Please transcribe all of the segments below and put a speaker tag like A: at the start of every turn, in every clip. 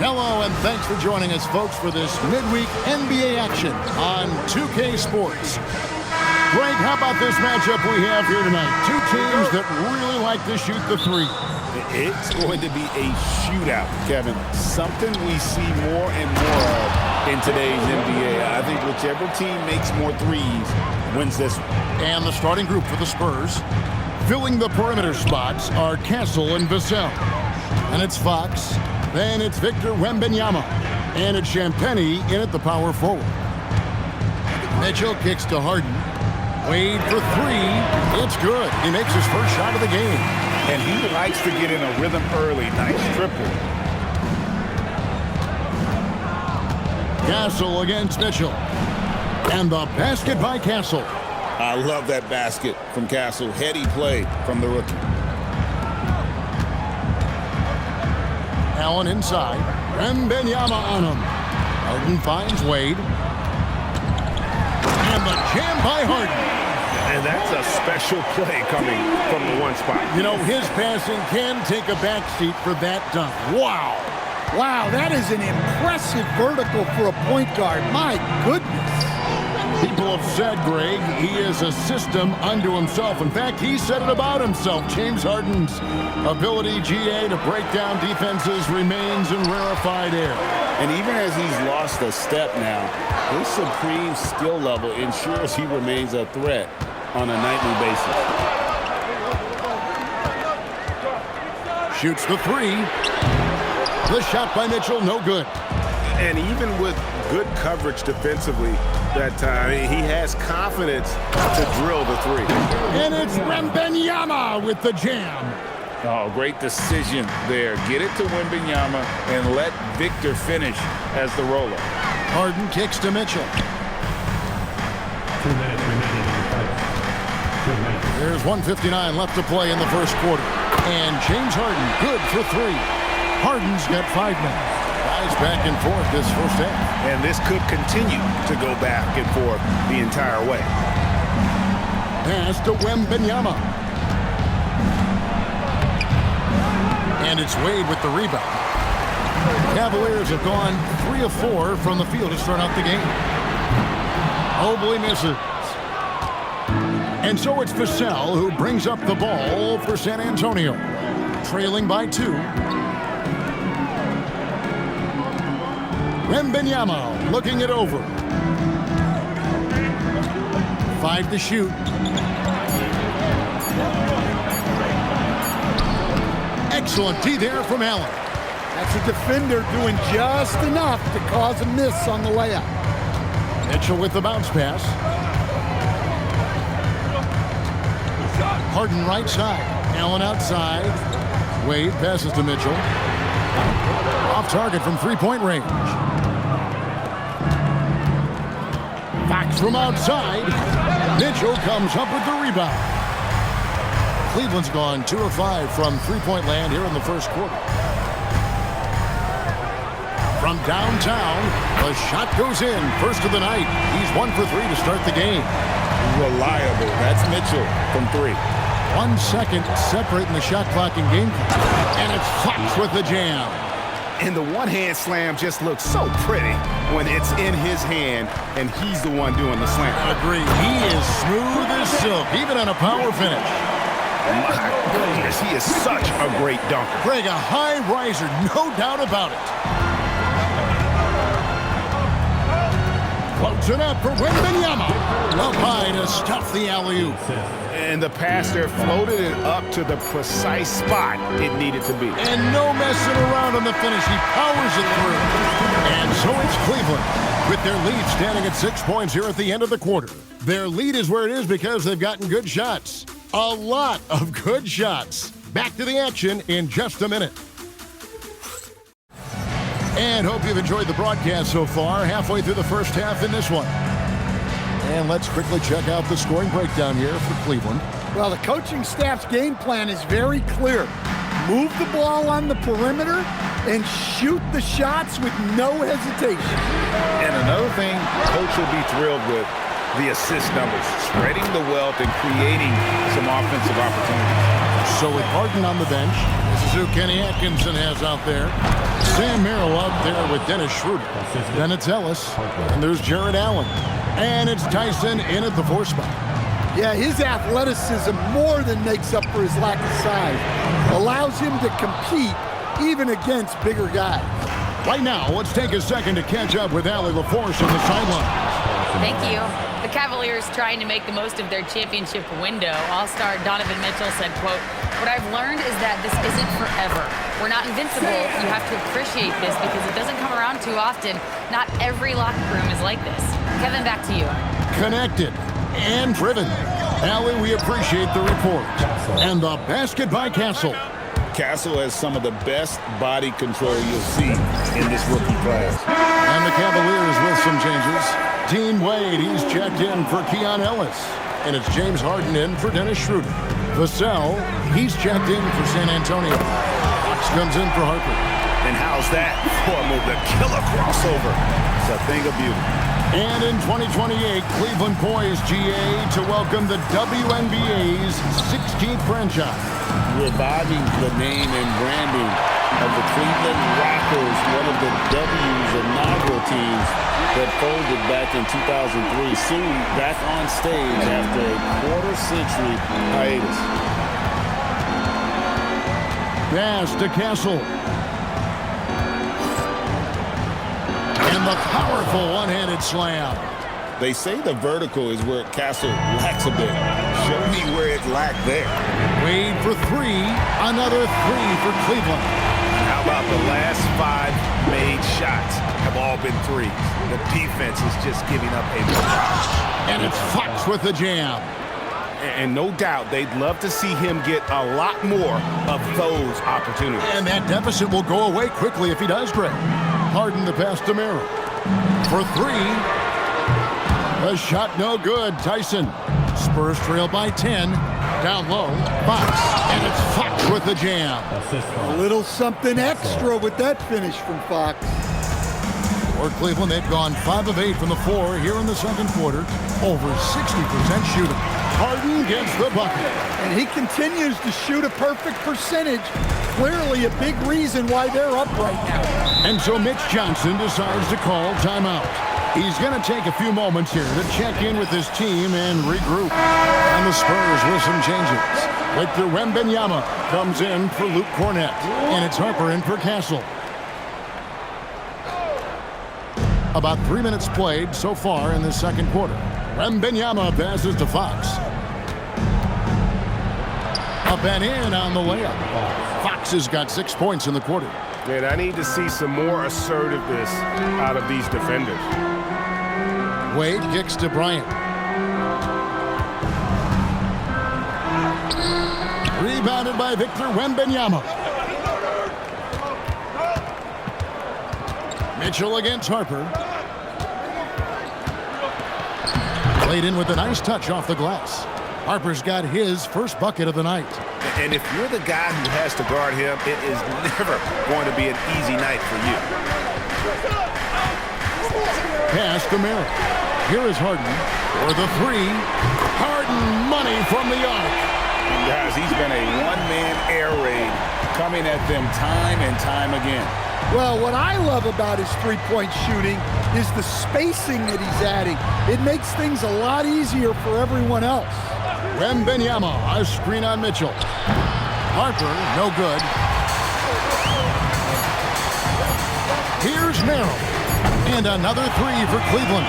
A: Hello, and thanks for joining us, folks, for this midweek NBA action on 2K Sports. Greg, how about this matchup we have here tonight? Two teams that really like to shoot the three.
B: It's going to be a shootout, Kevin. Something we see more and more of in today's NBA. I think whichever team makes more threes wins this one.
A: And the starting group for the Spurs, filling the perimeter spots, are Castle and Vassell. And it's Fox. Then it's Victor Wembanyama. And it's Champagnie in at the power forward. Mitchell kicks to Harden. Wade for three. It's good. He makes his first shot of the game.
B: And he likes to get in a rhythm early. Nice triple.
A: Castle against Mitchell. And the basket by Castle.
B: I love that basket from Castle. Heady play from the rookie.
A: Allen inside. Wembanyama on him. Harden finds Wade. And the jam by Harden.
B: And that's a special play coming from the one spot.
A: You know, his passing can take a backseat for that dunk. Wow.
C: Wow, that is an impressive vertical for a point guard. My goodness.
A: People have said, Greg, he is a system unto himself. In fact, he said it about himself. James Harden's ability, GA, to break down defenses remains in rarefied air.
B: And even as he's lost a step now, his supreme skill level ensures he remains a threat on a nightly basis.
A: Shoots the three. The shot by Mitchell, no good.
B: And even with good coverage defensively that time, he has confidence to drill the three.
A: And it's Wembanyama with the jam.
B: Oh, great decision there. Get it to Wembanyama and let Victor finish as the roller.
A: Harden kicks to Mitchell.
D: 2 minutes remaining in the fight. 2 minutes.
A: There's 1:59 left to play in the first quarter. And James Harden, good for three. Harden's got 5 minutes. Guys back and forth this first half.
B: And this could continue to go back and forth the entire way.
A: Pass to Wembanyama. And it's Wade with the rebound. Cavaliers have gone 3 of 4 from the field to start out the game. Mobley misses. And so it's Vassell who brings up the ball for San Antonio. Trailing by 2. Wembanyama looking it over. 5 to shoot. Excellent D there from Allen.
C: That's a defender doing just enough to cause a miss on the layup.
A: Mitchell with the bounce pass. Harden right side. Allen outside. Wade passes to Mitchell. Off target from three-point range. Fox from outside. Mitchell comes up with the rebound. Cleveland's gone 2 of 5 from three-point land here in the first quarter. From downtown, the shot goes in. First of the night. He's 1 for 3 to start the game.
B: Reliable. That's Mitchell from 3.
A: 1 second separating the shot clock and game clock. And it's Fox with the jam.
B: And the one-hand slam just looks so pretty when it's in his hand and he's the one doing the slam.
A: Agree. He is smooth as silk, even on a power finish.
B: My goodness, he is such a great dunker.
A: Greg, a high riser, no doubt about it. Floats it up for Wembanyama. Up high to stuff the alley-oop.
B: And the pass there floated it up to the precise spot it needed to be.
A: And no messing around on the finish. He powers it through. And so it's Cleveland with their lead standing at 6 points here at the end of the quarter. Their lead is where it is because they've gotten good shots. A lot of good shots. Back to the action in just a minute. And hope you've enjoyed the broadcast so far. Halfway through the first half in this one. And let's quickly check out the scoring breakdown here for Cleveland.
C: Well, the coaching staff's game plan is very clear. Move the ball on the perimeter and shoot the shots with no hesitation.
B: And another thing coach will be thrilled with, the assist numbers, spreading the wealth and creating some offensive opportunities.
A: So with Harden on the bench, this is who Kenny Atkinson has out there. Sam Merrill out there with Dennis Schroeder. Then it's Ellis. And there's Jared Allen. And it's Tyson in at the 4 spot.
C: Yeah, his athleticism more than makes up for his lack of size. Allows him to compete even against bigger guys.
A: Right now, let's take a second to catch up with Allie LaForce on the sideline.
E: Thank you. The Cavaliers trying to make the most of their championship window. All-star Donovan Mitchell said, quote, "What I've learned is that this isn't forever. We're not invincible. You have to appreciate this because it doesn't come around too often. Not every locker room is like this." Kevin, back to you.
A: Connected and driven. Allie, we appreciate the report. And the basket by Castle.
B: Castle has some of the best body control you'll see in this rookie class.
A: And the Cavaliers with some changes. Dean Wade, he's checked in for Keon Ellis. And it's James Harden in for Dennis Schroeder. Vassell, he's checked in for San Antonio. Fox comes in for Harper.
B: And how's that form of the killer crossover? It's a thing of beauty.
A: And in 2028, Cleveland poised, GA, to welcome the WNBA's 16th franchise.
B: Reviving the name and branding of the Cleveland Rockers, one of the W's inaugural teams that folded back in 2003, soon back on stage after a quarter-century hiatus.
A: Pass to Castle. And the powerful one-handed slam.
B: They say the vertical is where Castle lacks a bit. Show me where it lacked there.
A: Wade for 3. Another 3 for Cleveland.
F: How about the last 5 made shots have all been threes? The defense is just giving up a lot.
A: And it's Fox with the jam.
F: And no doubt they'd love to see him get a lot more of those opportunities.
A: And that deficit will go away quickly if he does, Greg. Harden the pass to Merrill. For 3. A shot no good. Tyson. Spurs trail by 10. Down low. Fox. And it's Fox with the jam.
C: A little something extra with that finish from Fox.
A: For Cleveland, they've gone 5 of 8 from the floor here in the second quarter. Over 60% shooting. Harden gets the bucket.
C: And he continues to shoot a perfect percentage. Clearly a big reason why they're up right now.
A: And so Mitch Johnson decides to call timeout. He's going to take a few moments here to check in with his team and regroup. And the Spurs with some changes. Victor Wembanyama comes in for Luke Cornett. And it's Harper in for Castle. About 3 minutes played so far in the second quarter. Wembanyama passes to Fox. Up and in on the layup. Fox has got 6 points in the quarter.
F: Man, I need to see some more assertiveness out of these defenders.
A: Wade kicks to Bryant. Rebounded by Victor Wembanyama. Mitchell against Harper. Played in with a nice touch off the glass. Harper's got his first bucket of the night.
F: And if you're the guy who has to guard him, it is never going to be an easy night for you.
A: Pass to Merrill. Here is Harden for the 3. Harden money from the arc.
B: And guys, he's been a one-man air raid coming at them time and time again.
C: Well, what I love about his three-point shooting is the spacing that he's adding. It makes things a lot easier for everyone else.
A: Wembanyama, a screen on Mitchell. Harper, no good. Here's Merrill. And another 3 for Cleveland.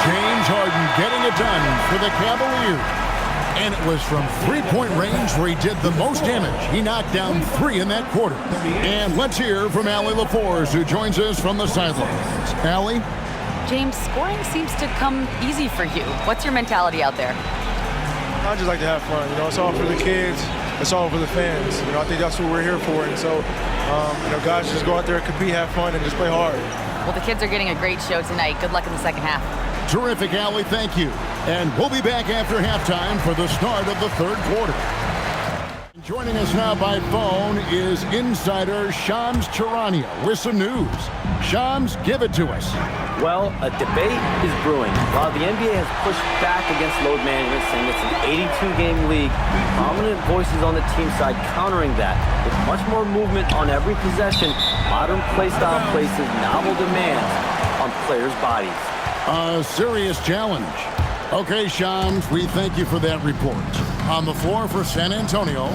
A: James Harden getting it done for the Cavaliers. And it was from three-point range where he did the most damage. He knocked down 3 in that quarter. And let's hear from Allie LaForce, who joins us from the sidelines. Allie?
E: James, scoring seems to come easy for you. What's your mentality out there?
G: I just like to have fun. You know, it's all for the kids. It's all for the fans. You know, I think that's what we're here for. And so, you know, guys, just go out there and compete, have fun, and just play hard.
E: Well, the kids are getting a great show tonight. Good luck in the second half.
A: Terrific, Allie. Thank you. And we'll be back after halftime for the start of the third quarter. Joining us now by phone is insider Shams Charania with some news. Shams, give it to us.
H: Well, a debate is brewing. While the NBA has pushed back against load management, saying it's an 82-game league, prominent voices on the team side countering that with much more movement on every possession Modern play style places novel demands on players' bodies.
A: A serious challenge. Okay, Sean, we thank you for that report. On the floor for San Antonio,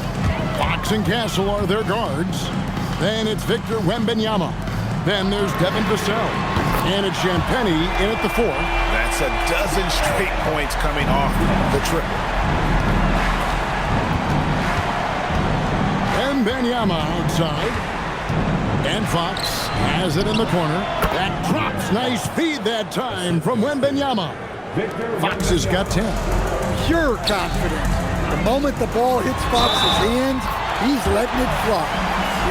A: Fox and Castle are their guards. Then it's Victor Wembanyama. Then there's Devin Vassell. And it's Champagnie in at the 4.
F: That's a dozen straight points coming off the triple.
A: Wembanyama outside. And Fox has it in the corner. That drops. Nice feed that time from Wembanyama. Fox has got 10.
C: Pure confidence. The moment the ball hits Fox's hands, he's letting it fly.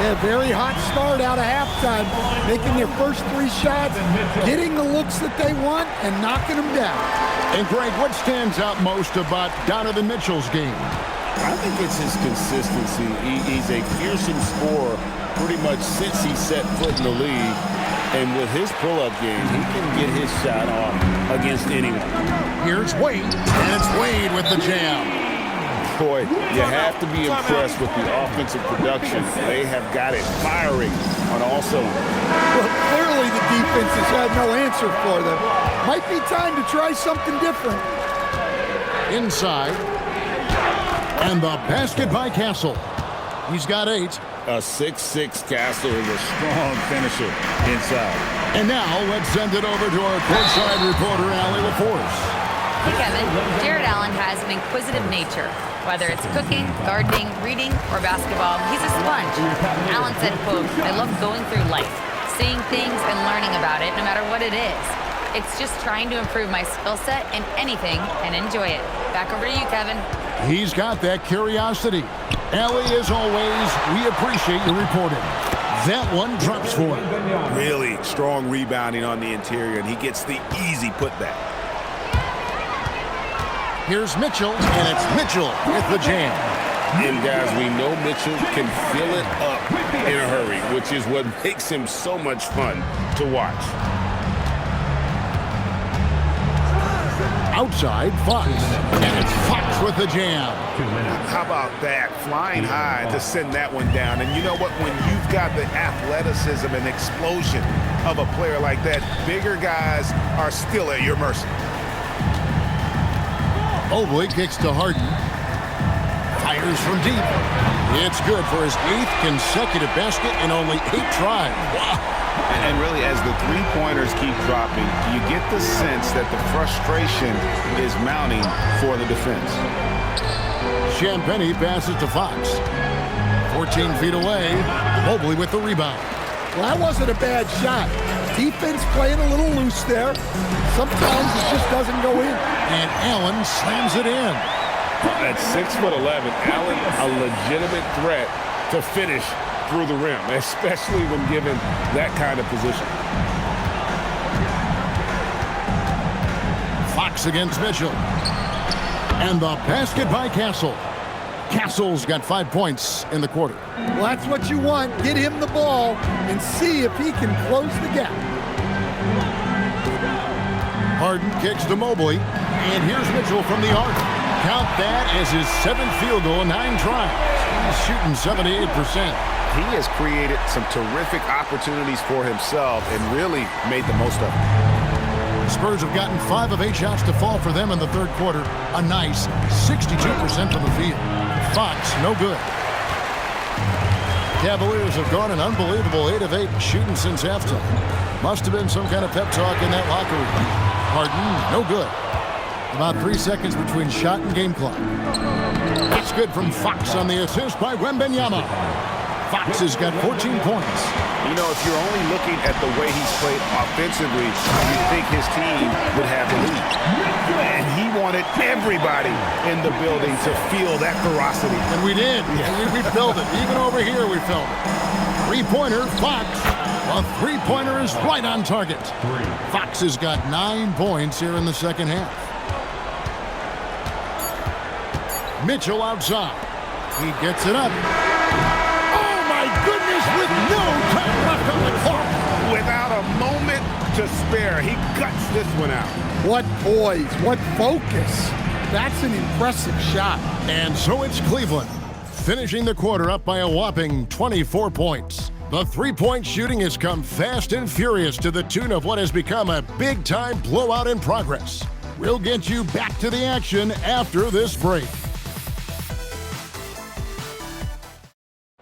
C: Yeah, very hot start out of halftime, making their first 3 shots, getting the looks that they want, and knocking them down.
A: And Greg, what stands out most about Donovan Mitchell's game?
B: I think it's his consistency. He's a fearsome scorer pretty much since he set foot in the league. And with his pull-up game, he can get his shot off against anyone.
A: Here's Wade, and it's Wade with the jam.
B: Boy, you have to be impressed with the offensive production. They have got it firing on all cylinders.
C: Well, clearly the defense has had no answer for them. Might be time to try something different.
A: Inside. And the basket by Castle. He's got 8.
B: A 6'6" Castle is a strong finisher inside.
A: And now let's send it over to our courtside reporter, Allie LaForce.
E: Hey, Kevin. Jared Allen has an inquisitive nature. Whether it's cooking, gardening, reading, or basketball, he's a sponge. Allen said, quote, "I love going through life, seeing things and learning about it no matter what it is. It's just trying to improve my skill set in anything and enjoy it." Back over to you, Kevin.
A: He's got that curiosity. Allie, as always, we appreciate your reporting. That one drops for him.
F: Really strong rebounding on the interior, and he gets the easy putback.
A: Here's Mitchell, and it's Mitchell with the jam.
B: And guys, we know Mitchell can fill it up in a hurry, which is what makes him so much fun to watch.
A: Outside, Fox, and it's Fox with the jam.
F: How about that? Flying high to send that one down. And you know what? When you've got the athleticism and explosion of a player like that, bigger guys are still at your mercy.
A: Mobley kicks to Harden. Fires from deep. It's good for his 8th consecutive basket in only 8 tries. Wow.
F: And really, as the three-pointers keep dropping, you get the sense that the frustration is mounting for the defense.
A: Champagnie passes to Fox. 14 feet away. Mobley with the rebound.
C: Well, that wasn't a bad shot. Defense playing a little loose there. Sometimes it just doesn't go in.
A: And Allen slams it in.
B: At 6'11", Allen, a legitimate threat to finish through the rim, especially when given that kind of position.
A: Fox against Mitchell. And the basket by Castle. Castle's got 5 points in the quarter.
C: Well, that's what you want. Get him the ball and see if he can close the gap.
A: Harden kicks to Mobley. And here's Mitchell from the arc. Count that as his 7th field goal in 9 tries. He's shooting 78%.
F: He has created some terrific opportunities for himself and really made the most of it.
A: The Spurs have gotten 5 of 8 shots to fall for them in the 3rd quarter. A nice 62% from the field. Fox, no good. Cavaliers have gone an unbelievable 8 of 8 shooting since halftime. Must have been some kind of pep talk in that locker room. Harden, no good. About 3 seconds between shot and game clock. It's good from Fox on the assist by Wembanyama. Fox has got 14 points.
F: You know, if you're only looking at the way he's played offensively, you'd think his team would have the lead. And he wanted everybody in the building to feel that ferocity.
A: And we did. And we felt it. Even over here, we felt it. 3-pointer, Fox. A 3-pointer is right on target. Fox has got 9 points here in the second half. Mitchell outside. He gets it up. Goodness, with no time left on the clock.
F: Without a moment to spare, he guts this one out.
C: What poise, what focus. That's an impressive shot.
A: And so it's Cleveland, finishing the quarter up by a whopping 24 points. The three-point shooting has come fast and furious to the tune of what has become a big-time blowout in progress. We'll get you back to the action after this break.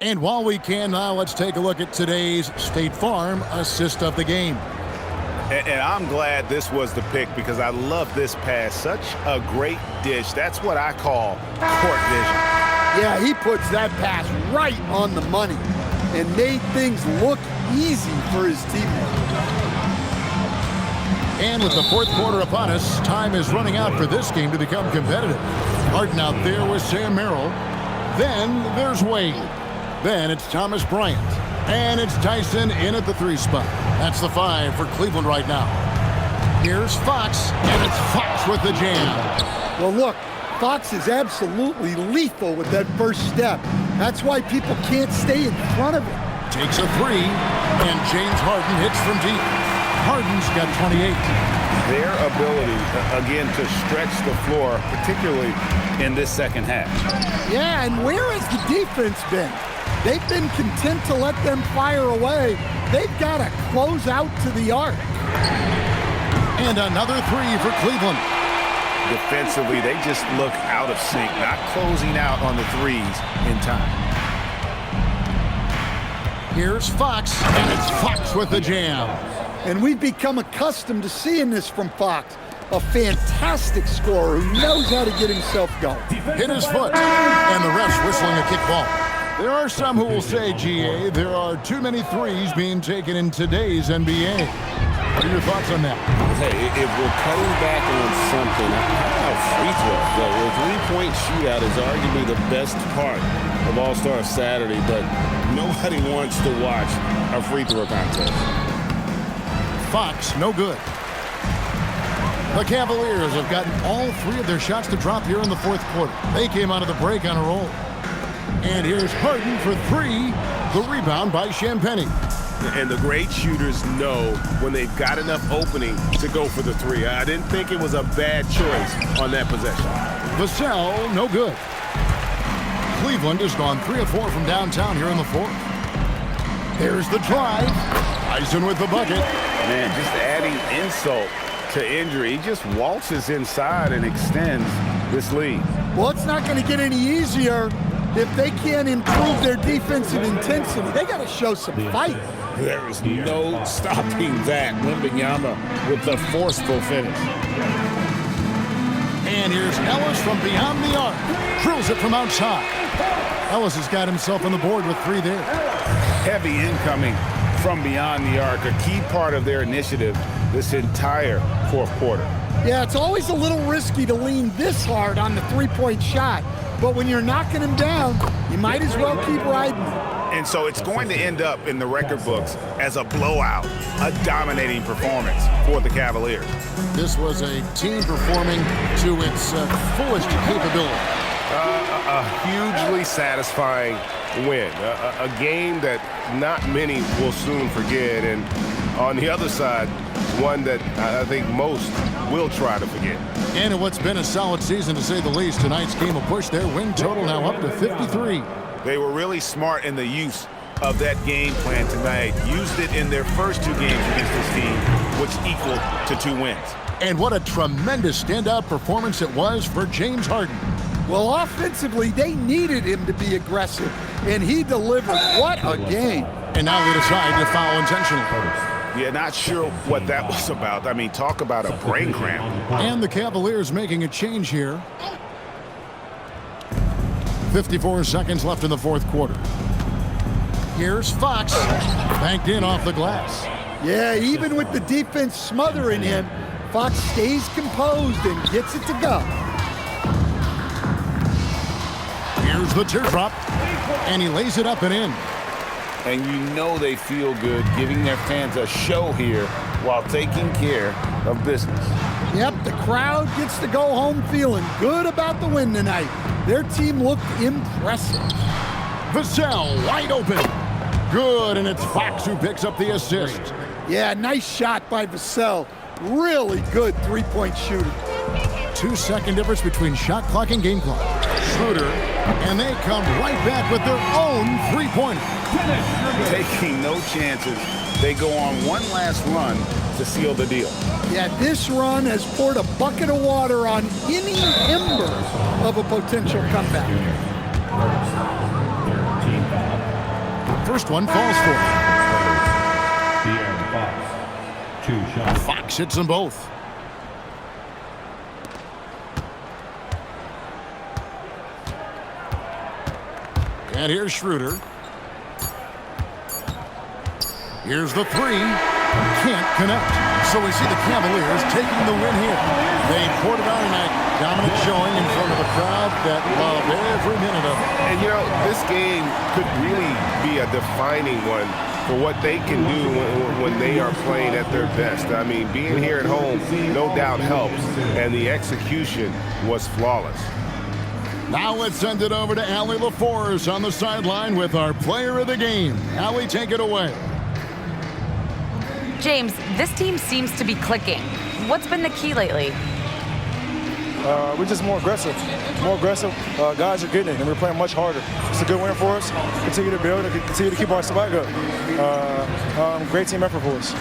A: And while we can now, let's take a look at today's State Farm assist of the game.
F: And I'm glad this was the pick because I love this pass. Such a great dish. That's what I call court vision.
C: Yeah, he puts that pass right on the money and made things look easy for his teammates.
A: And with the fourth quarter upon us, time is running out for this game to become competitive. Harden out there with Sam Merrill. Then there's Wade. Then it's Thomas Bryant. And it's Tyson in at the 3 spot. That's the 5 for Cleveland right now. Here's Fox, and it's Fox with the jam.
C: Well, look, Fox is absolutely lethal with that first step. That's why people can't stay in front of him.
A: Takes a 3, and James Harden hits from deep. Harden's got 28.
B: Their ability, again, to stretch the floor, particularly in this second half.
C: Yeah, and where has the defense been? They've been content to let them fire away. They've got to close out to the arc.
A: And another 3 for Cleveland.
F: Defensively, they just look out of sync, not closing out on the threes in time.
A: Here's Fox, and it's Fox with the jam.
C: And we've become accustomed to seeing this from Fox. A fantastic scorer who knows how to get himself going.
A: Hit his foot, and the ref's whistling a kick ball. There are some who will say, GA, there are too many threes being taken in today's NBA. What are your thoughts on that?
B: Hey, if we're cutting back on something, how about free throws? The three-point shootout is arguably the best part of All-Star Saturday, but nobody wants to watch a free throw contest.
A: Fox, no good. The Cavaliers have gotten all 3 of their shots to drop here in the fourth quarter. They came out of the break on a roll. And here's Harden for 3. The rebound by Champagnie.
F: And the great shooters know when they've got enough opening to go for the 3. I didn't think it was a bad choice on that possession.
A: Vassell, no good. Cleveland has gone 3 of 4 from downtown here in the fourth. There's the drive. Eisen with the bucket.
B: Man, just adding insult to injury. He just waltzes inside and extends this lead.
C: Well, it's not going to get any easier if they can't improve their defensive intensity. They got to show some fight.
B: There is no stopping that. Wembanyama with the forceful finish.
A: And here's Ellis from beyond the arc. Drills it from outside. Ellis has got himself on the board with 3 there.
B: Heavy incoming from beyond the arc, a key part of their initiative this entire fourth quarter.
C: Yeah, it's always a little risky to lean this hard on the three-point shot, but when you're knocking him down, you might as well keep riding him.
F: And so it's going to end up in the record books as a blowout, a dominating performance for the Cavaliers.
A: This was a team performing to its fullest capability.
F: A hugely satisfying win, a game that not many will soon forget, and on the other side, one that I think most will try to forget.
A: And in what's been a solid season, to say the least, tonight's game will push their win total now up to 53.
F: They were really smart in the use of that game plan tonight. Used it in their first 2 games against this team, which equaled to 2 wins.
A: And what a tremendous standout performance it was for James Harden.
C: Well, offensively, they needed him to be aggressive, and he delivered. What a game.
A: And now they decide to foul intentionally.
F: Yeah, not sure what that was about. I mean, talk about a brain cramp.
A: And the Cavaliers making a change here. 54 seconds left in the fourth quarter. Here's Fox, banked in off the glass.
C: Yeah, even with the defense smothering him, Fox stays composed and gets it to go.
A: Here's the teardrop, and he lays it up and in.
B: And you know they feel good giving their fans a show here while taking care of business.
C: Yep, the crowd gets to go home feeling good about the win tonight. Their team looked impressive.
A: Vassell wide open. Good, and it's Fox who picks up the assist.
C: Yeah, nice shot by Vassell. Really good three-point shooter.
A: 2-second difference between shot clock and game clock. Schroeder And they come right back with their own three-pointer.
F: Taking no chances. They go on one last run to seal the deal.
C: Yeah, this run has poured a bucket of water on any ember of a potential comeback.
A: First one falls for him.
D: De'Aaron Fox, 2 shots.
A: Fox hits them both. And here's Schroeder. Here's the three. Can't connect. So we see the Cavaliers taking the win here. They poured it on tonight. Dominant showing in front of a crowd that loved every minute of it.
F: And, you know, this game could really be a defining one for what they can do when they are playing at their best. I mean, being here at home no doubt helps, and the execution was flawless.
A: Now let's send it over to Allie LaForce on the sideline with our player of the game. Allie, take it away.
E: James, this team seems to be clicking. What's been the key lately?
G: We're just more aggressive. Guys are getting it, and we're playing much harder. It's a good win for us. Continue to build and continue to keep our swag up. Great team effort for us.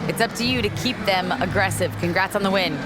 E: It's up to you to keep them aggressive. Congrats on the win.